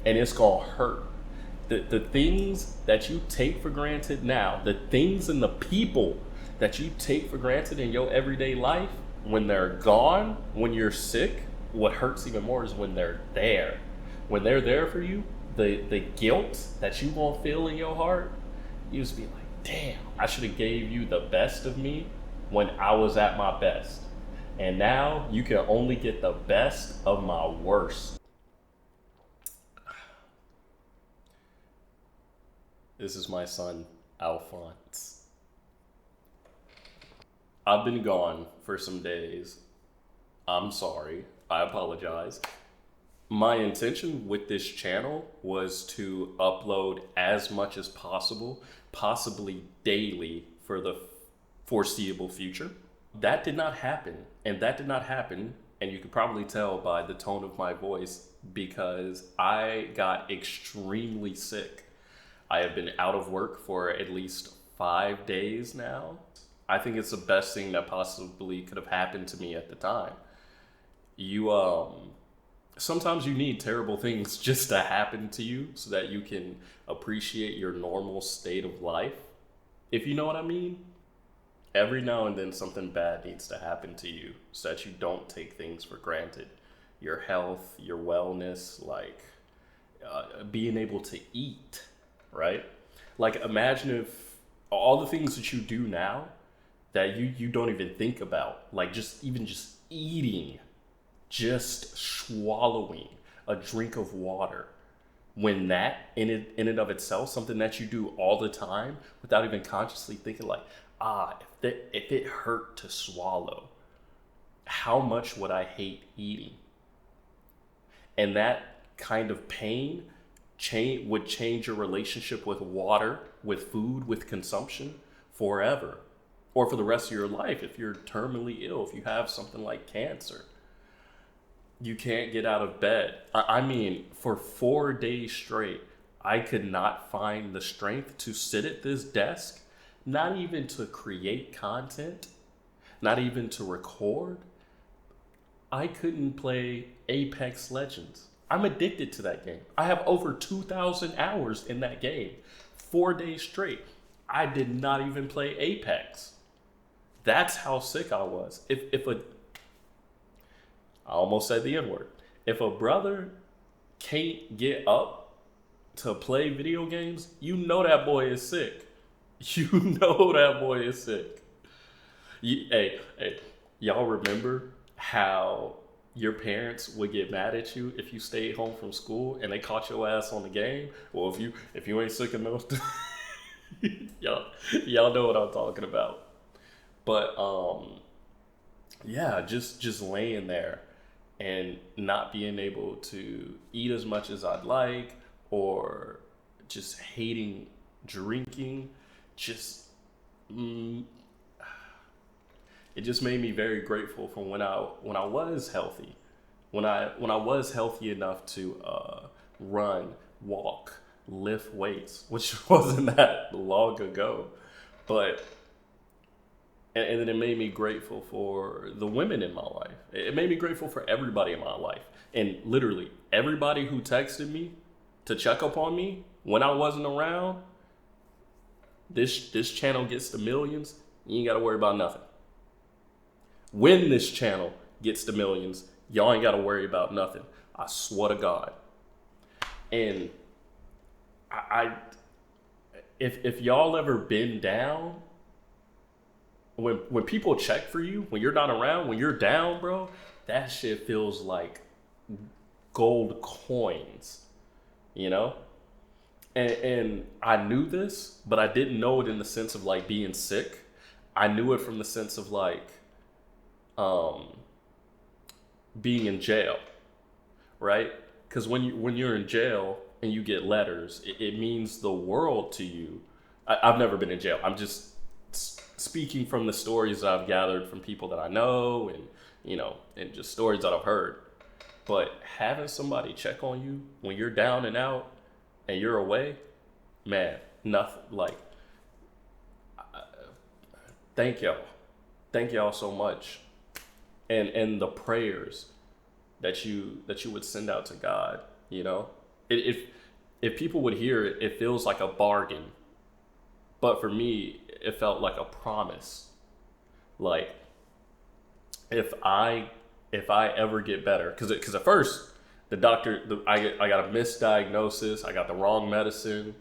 and it's gonna hurt. The things that you take for granted now, the things and the people that you take for granted in your everyday life, when they're gone, when you're sick, what hurts even more is when they're there. When they're there for you, the guilt that you won't feel in your heart, you just be like, damn, I should have gave you the best of me when I was at my best. And now you can only get the best of my worst. This is my son, Alphonse. I've been gone for some days. I'm sorry. I apologize. My intention with this channel was to upload as much as possible, possibly daily for the foreseeable future. That did not happen. And that did not happen, and you could probably tell by the tone of my voice, because I got extremely sick. I have been out of work for at least 5 days now. I think it's the best thing that possibly could have happened to me at the time. You sometimes you need terrible things just to happen to you so that you can appreciate your normal state of life. If you know what I mean. Every now and then something bad needs to happen to you so that you don't take things for granted. Your health, your wellness, like being able to eat, right? Like imagine if all the things that you do now that you don't even think about, like just eating, just swallowing a drink of water, when that in and of itself, something that you do all the time without even consciously thinking like, if it hurt to swallow, how much would I hate eating? And that kind of pain would change your relationship with water, with food, with consumption forever, or for the rest of your life. If you're terminally ill, if you have something like cancer, you can't get out of bed. I mean, for 4 days straight, I could not find the strength to sit at this desk, not even to create content, not even to record. I couldn't play Apex Legends. I'm addicted to that game. I have over 2,000 hours in that game. 4 days straight. I did not even play Apex. That's how sick I was. I almost said the N word. If a brother can't get up to play video games, you know that boy is sick. You know that boy is sick. Hey, y'all remember how your parents would get mad at you if you stayed home from school and they caught your ass on the game? Well, if you ain't sick enough to y'all know what I'm talking about. But yeah, just laying there and not being able to eat as much as I'd like, or just hating drinking, just it just made me very grateful for when I was healthy, when I was healthy enough to run, walk, lift weights, which wasn't that long ago, but and then it made me grateful for the women in my life. It made me grateful for everybody in my life, and literally everybody who texted me to check up on me when I wasn't around. This channel gets to millions, you ain't got to worry about nothing. When this channel gets to millions, y'all ain't got to worry about nothing. I swear to God. And if y'all ever been down, when people check for you, when you're not around, when you're down, bro, that shit feels like gold coins, you know? And I knew this, but I didn't know it in the sense of like being sick. I knew it from the sense of like being in jail, right? Because when you're in jail and you get letters, it means the world to you. I've never been in jail. I'm just speaking from the stories that I've gathered from people that I know, and and just stories that I've heard. But having somebody check on you when you're down and out and you're away, man, nothing like. Thank y'all so much, and the prayers that you would send out to God, If people would hear it, it feels like a bargain. But for me, it felt like a promise. Like if I ever get better, because at first the doctor, I got a misdiagnosis, I got the wrong medicine,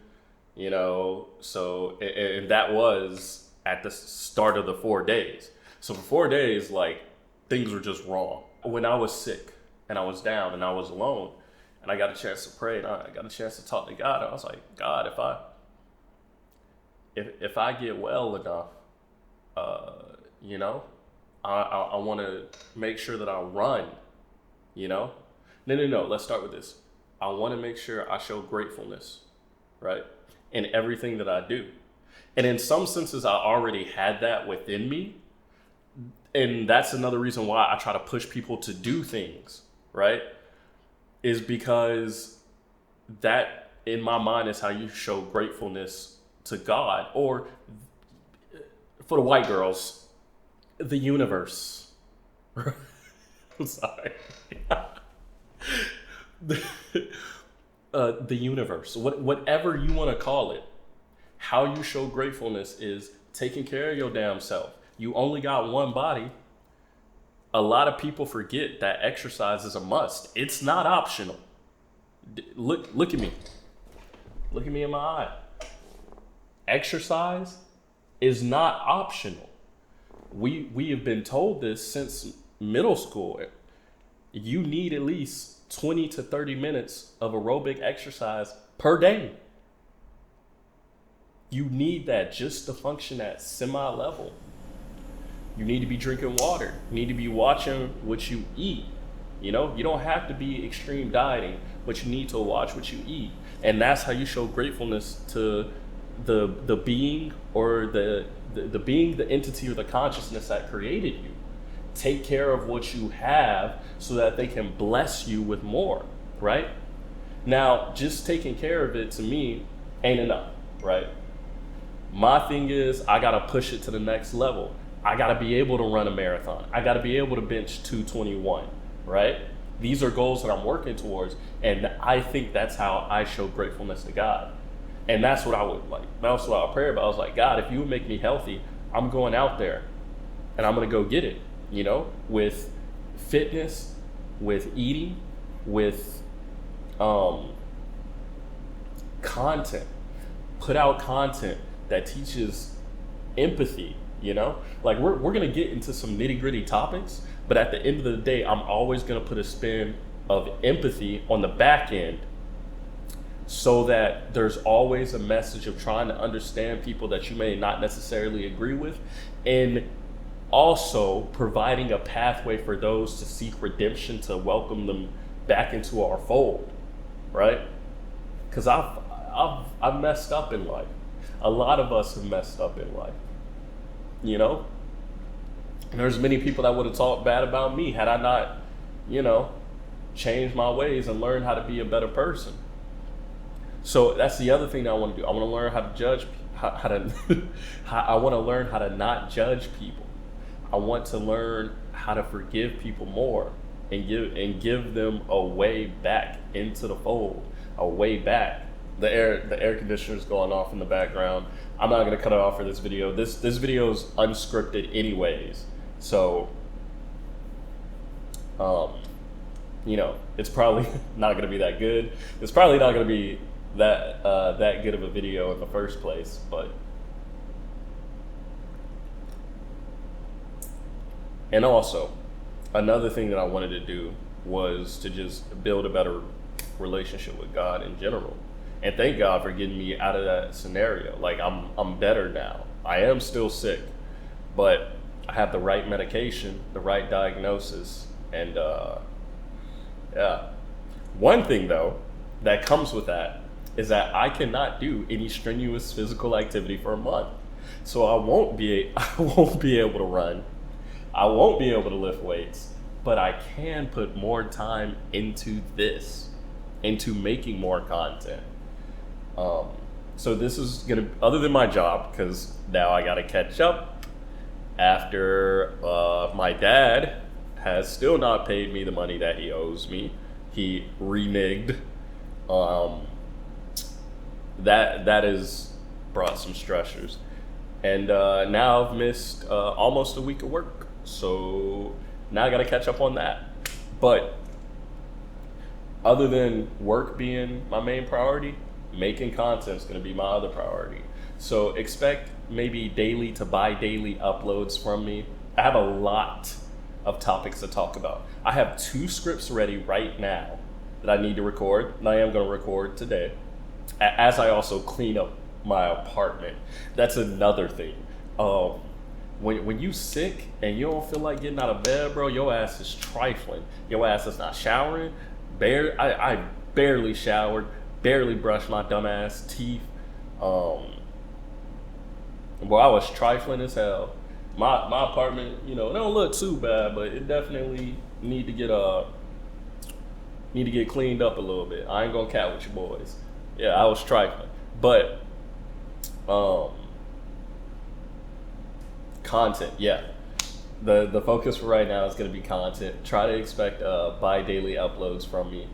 so and that was at the start of the 4 days. So for 4 days, like, things were just wrong. When I was sick and I was down and I was alone, and I got a chance to pray and I got a chance to talk to God, I was like, God, if I get well enough, you know, I want to make sure that I run, No. Let's start with this. I want to make sure I show gratefulness, right? In everything that I do. And in some senses, I already had that within me. And that's another reason why I try to push people to do things, right? Is because that, in my mind, is how you show gratefulness to God. Or, for the white girls, the universe. I'm sorry. The universe, whatever you want to call it. How you show gratefulness is taking care of your damn self. You only got one body. A lot of people forget that exercise is a must. It's not optional. Look at me. Look at me in my eye. Exercise is not optional. We have been told this since middle school. You need at least 20 to 30 minutes of aerobic exercise per day. You need that just to function at semi-level. You need to be drinking water. You need to be watching what you eat. You don't have to be extreme dieting, but you need to watch what you eat. And that's how you show gratefulness to the being, or the being, the entity, or the consciousness that created you. Take care of what you have so that they can bless you with more, right? Now, just taking care of it to me ain't enough, right? My thing is, I gotta push it to the next level. I gotta be able to run a marathon. I gotta be able to bench 221, right? These are goals that I'm working towards, and I think that's how I show gratefulness to God. And that's what I would like. That's what I pray about. I was like, God, if you would make me healthy, I'm going out there, and I'm gonna go get it. With fitness, with eating, with content. Put out content that teaches empathy, Like, we're gonna get into some nitty-gritty topics, but at the end of the day, I'm always gonna put a spin of empathy on the back end, so that there's always a message of trying to understand people that you may not necessarily agree with, and also providing a pathway for those to seek redemption, to welcome them back into our fold, right? Because I've messed up in life. A lot of us have messed up in life, And there's many people that would have talked bad about me had I not, changed my ways and learned how to be a better person. So that's the other thing that I want to do. I want to learn how to judge, I want to learn how to not judge people. I want to learn how to forgive people more, and give them a way back into the fold, a way back. The air conditioner's going off in the background. I'm not gonna cut it off for this video. This video is unscripted anyways, so it's probably not gonna be that good. It's probably not gonna be that good of a video in the first place, but. And also, another thing that I wanted to do was to just build a better relationship with God in general. And thank God for getting me out of that scenario. Like, I'm better now. I am still sick, but I have the right medication, the right diagnosis, and yeah. One thing though that comes with that is that I cannot do any strenuous physical activity for a month. So I won't be able to run. I won't be able to lift weights, but I can put more time into making more content. So this is gonna, other than my job, because now I gotta catch up after my dad has still not paid me the money that he owes me. He reneged Um, that has brought some stressors, and now I've missed almost a week of work. So now I got to catch up on that. But other than work being my main priority, making content is going to be my other priority. So expect maybe daily to bi-daily uploads from me. I have a lot of topics to talk about. I have 2 scripts ready right now that I need to record, and I am going to record today, as I also clean up my apartment. That's another thing. When you sick and you don't feel like getting out of bed, bro, your ass is trifling. Your ass is not showering. I barely showered, barely brushed my dumb ass teeth. Boy, I was trifling as hell. My apartment, it don't look too bad, but it definitely need to get cleaned up a little bit. I ain't gonna cat with you boys. Yeah, I was trifling, but um, content. Yeah, the focus for right now is gonna be content. Try to expect bi-daily uploads from me.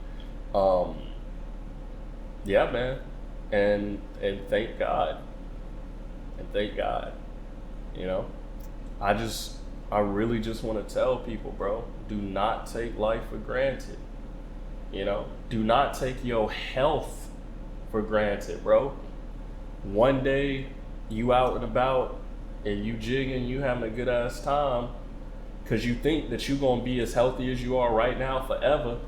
Um, yeah, man, and thank God, and thank God. You know, I really just want to tell people, bro, do not take life for granted. Do not take your health for granted, bro. One day you out and about and you jigging, you having a good ass time because you think that you're going to be as healthy as you are right now forever.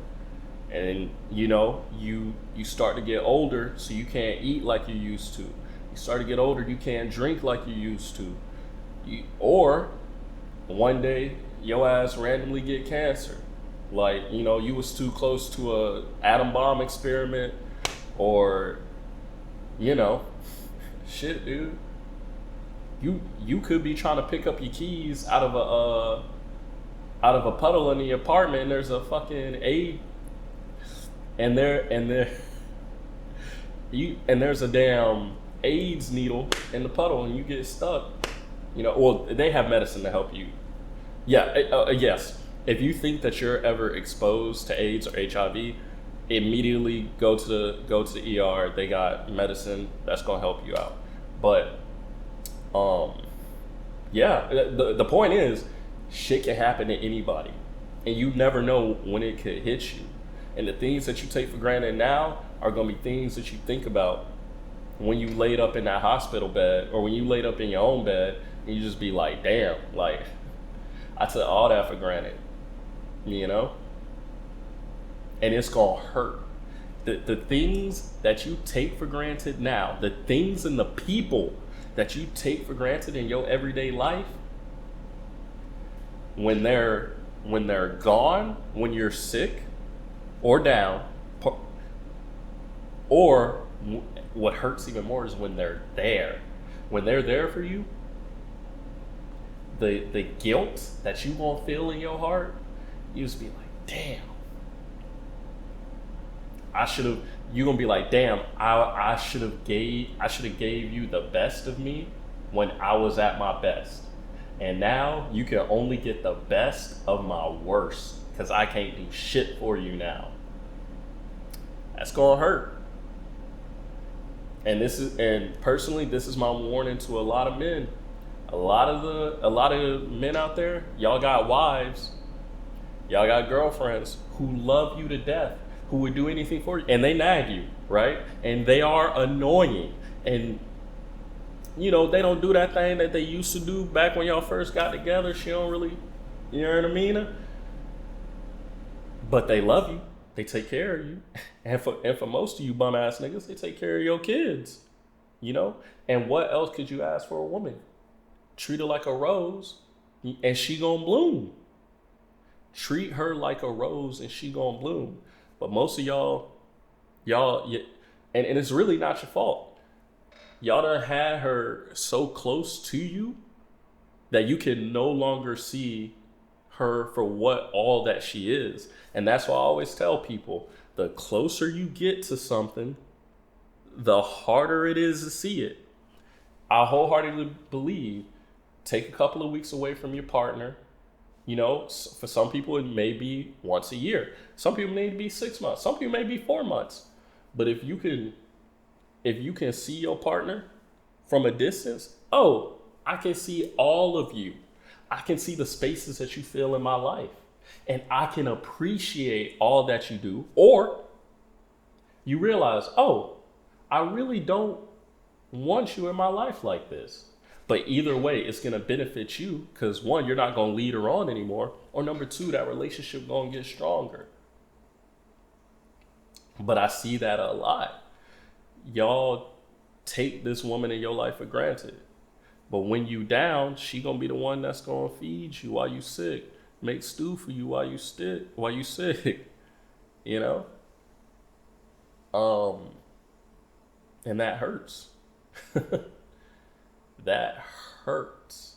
And you start to get older, so you can't eat like you used to. You start to get older, you can't drink like you used to. Or one day your ass randomly get cancer. Like, you was too close to a atom bomb experiment, or, shit, dude. You could be trying to pick up your keys out of a puddle in the apartment, and there's a fucking aid, and there's a damn AIDS needle in the puddle, and you get stuck. Well, they have medicine to help you. Yeah, yes. If you think that you're ever exposed to AIDS or HIV, immediately go to the ER. They got medicine that's gonna help you out. But yeah, the point is, shit can happen to anybody, and you never know when it could hit you. And the things that you take for granted now are gonna be things that you think about when you laid up in that hospital bed, or when you laid up in your own bed, and you just be like, damn, like I took all that for granted. And it's gonna hurt. The things that you take for granted now, the things and the people that you take for granted in your everyday life, when they're gone, when you're sick or down, or what hurts even more is when they're there. When they're there for you, the guilt that you gonna feel in your heart, you just be like, damn, you're gonna be like, damn, I should have gave you the best of me when I was at my best. And now you can only get the best of my worst because I can't do shit for you now. That's gonna hurt. And personally, this is my warning to a lot of men. A lot of men out there, y'all got wives, y'all got girlfriends who love you to death, who would do anything for you, and they nag you, right? And they are annoying. And they don't do that thing that they used to do back when y'all first got together. She don't really, you know what I mean? But they love you. They take care of you. And for most of you bum ass niggas, they take care of your kids. And what else could you ask for a woman? Treat her like a rose, and she gonna bloom. Treat her like a rose, and she gonna bloom. But most of y'all, and it's really not your fault. Y'all done had her so close to you that you can no longer see her for what all that she is. And that's why I always tell people, the closer you get to something, the harder it is to see it. I wholeheartedly believe, take a couple of weeks away from your partner. For some people it may be once a year. Some people may be 6 months. Some people may be 4 months. But if you can see your partner from a distance, oh, I can see all of you. I can see the spaces that you feel in my life. And I can appreciate all that you do. Or you realize, oh, I really don't want you in my life like this. But either way, it's going to benefit you because one, you're not going to lead her on anymore. Or number two, that relationship going to get stronger. But I see that a lot. Y'all take this woman in your life for granted. But when you down, she going to be the one that's going to feed you while you sick. Make stew for you while you sick. You know? And that hurts. That hurts.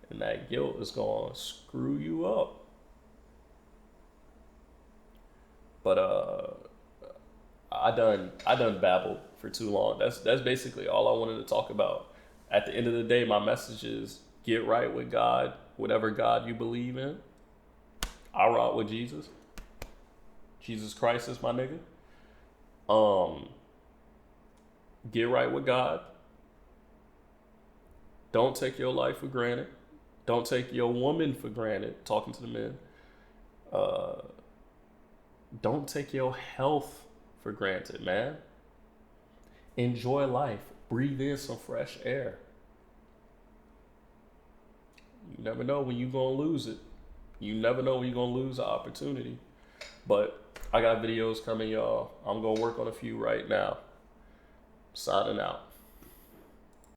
And that guilt is going to screw you up. But I done babbled for too long. That's basically all I wanted to talk about. At the end of the day, my message is get right with God, whatever God you believe in. I rock with Jesus. Jesus Christ is my nigga. Get right with God. Don't take your life for granted. Don't take your woman for granted. Talking to the men. Don't take your health for granted, man. Enjoy life. Breathe in some fresh air. You never know when you're going to lose it. You never know when you're going to lose an opportunity. But I got videos coming, y'all. I'm going to work on a few right now. Signing out.